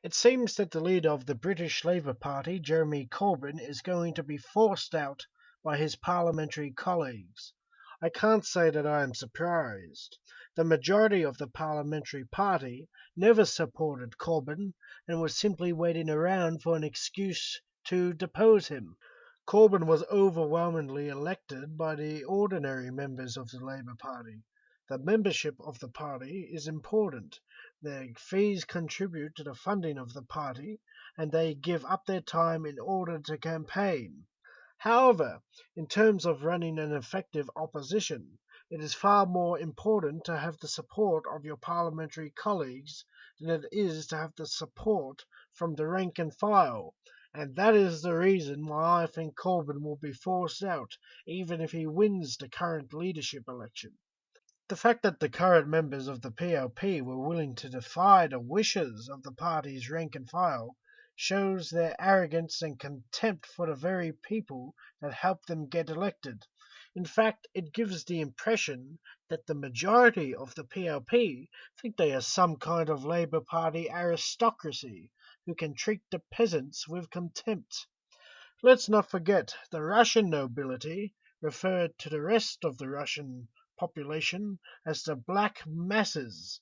It seems that the leader of the British Labour Party, Jeremy Corbyn, is going to be forced out by his parliamentary colleagues. I can't say that I am surprised. The majority of the parliamentary party never supported Corbyn and was simply waiting around for an excuse to depose him. Corbyn was overwhelmingly elected by the ordinary members of the Labour Party. The membership of the party is important. Their fees contribute to the funding of the party, and they give up their time in order to campaign. However, in terms of running an effective opposition, it is far more important to have the support of your parliamentary colleagues than it is to have the support from the rank and file. And that is the reason why I think Corbyn will be forced out, even if he wins the current leadership election. The fact that the current members of the PLP were willing to defy the wishes of the party's rank and file shows their arrogance and contempt for the very people that helped them get elected. In fact, it gives the impression that the majority of the PLP think they are some kind of Labour Party aristocracy who can treat the peasants with contempt. Let's not forget the Russian nobility referred to the rest of the Russian population as the black masses.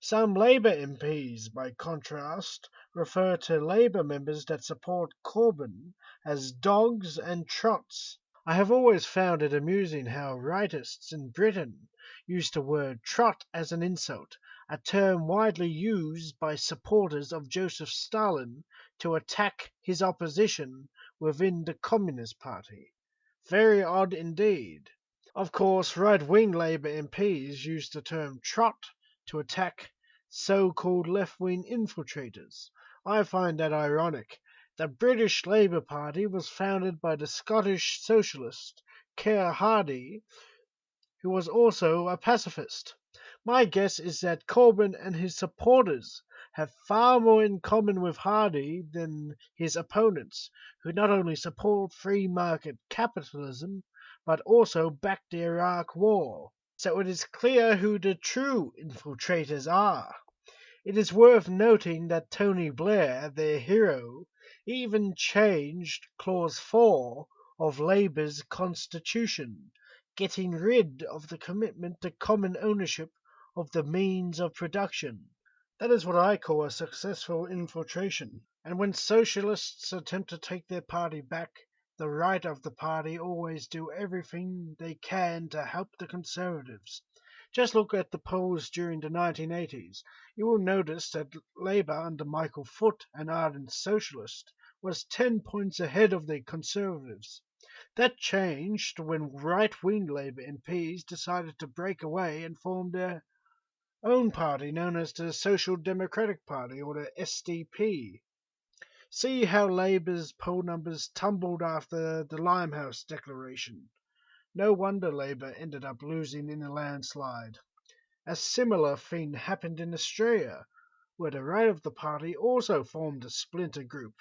Some Labour MPs, by contrast, refer to Labour members that support Corbyn as dogs and trots. I have always found it amusing how rightists in Britain use the word trot as an insult, a term widely used by supporters of Joseph Stalin to attack his opposition within the Communist Party. Very odd indeed. Of course, right-wing Labour MPs use the term trot to attack so-called left-wing infiltrators. I find that ironic. The British Labour Party was founded by the Scottish socialist Keir Hardie, who was also a pacifist. My guess is that Corbyn and his supporters have far more in common with Hardie than his opponents, who not only support free market capitalism, but also back the Iraq War. So it is clear who the true infiltrators are. It is worth noting that Tony Blair, their hero, even changed Clause 4 of Labour's constitution, getting rid of the commitment to common ownership of the means of production. That is what I call a successful infiltration. And when socialists attempt to take their party back, the right of the party always do everything they can to help the conservatives. Just look at the polls during the 1980s. You will notice that Labour under Michael Foot, an ardent socialist, was 10 points ahead of the Conservatives. That changed when right-wing Labour MPs decided to break away and form their own party known as the Social Democratic Party, or the SDP. See how Labour's poll numbers tumbled after the Limehouse Declaration. No wonder Labour ended up losing in a landslide. A similar thing happened in Australia, where the right of the party also formed a splinter group.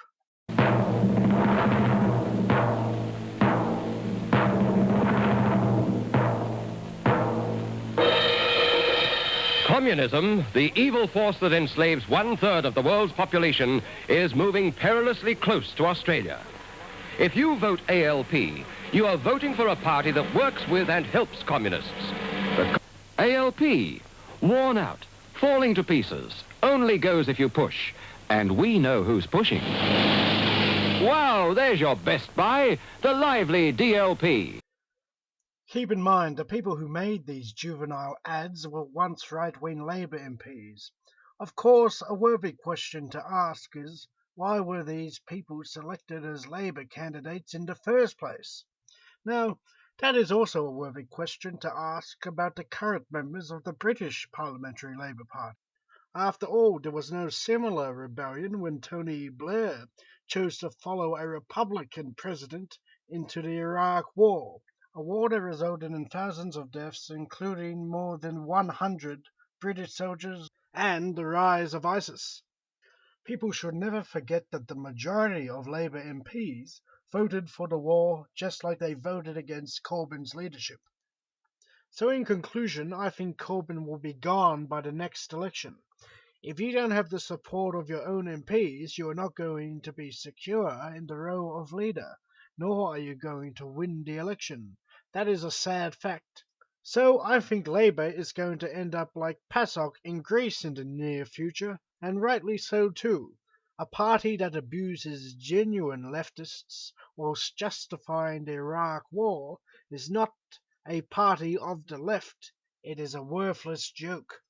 Communism, the evil force that enslaves 1/3 of the world's population, is moving perilously close to Australia. If you vote ALP, you are voting for a party that works with and helps communists. The ALP, worn out, falling to pieces, only goes if you push. And we know who's pushing. Wow, there's your best buy, the lively DLP. Keep in mind, the people who made these juvenile ads were once right-wing Labour MPs. Of course, a worthy question to ask is, why were these people selected as Labour candidates in the first place? Now, that is also a worthy question to ask about the current members of the British Parliamentary Labour Party. After all, there was no similar rebellion when Tony Blair chose to follow a Republican president into the Iraq War, a war that resulted in thousands of deaths, including more than 100 British soldiers, and the rise of ISIS. People should never forget that the majority of Labour MPs voted for the war just like they voted against Corbyn's leadership. So in conclusion, I think Corbyn will be gone by the next election. If you don't have the support of your own MPs, you are not going to be secure in the role of leader, nor are you going to win the election. That is a sad fact. So I think Labour is going to end up like PASOK in Greece in the near future, and rightly so too. A party that abuses genuine leftists whilst justifying the Iraq War is not a party of the left. It is a worthless joke.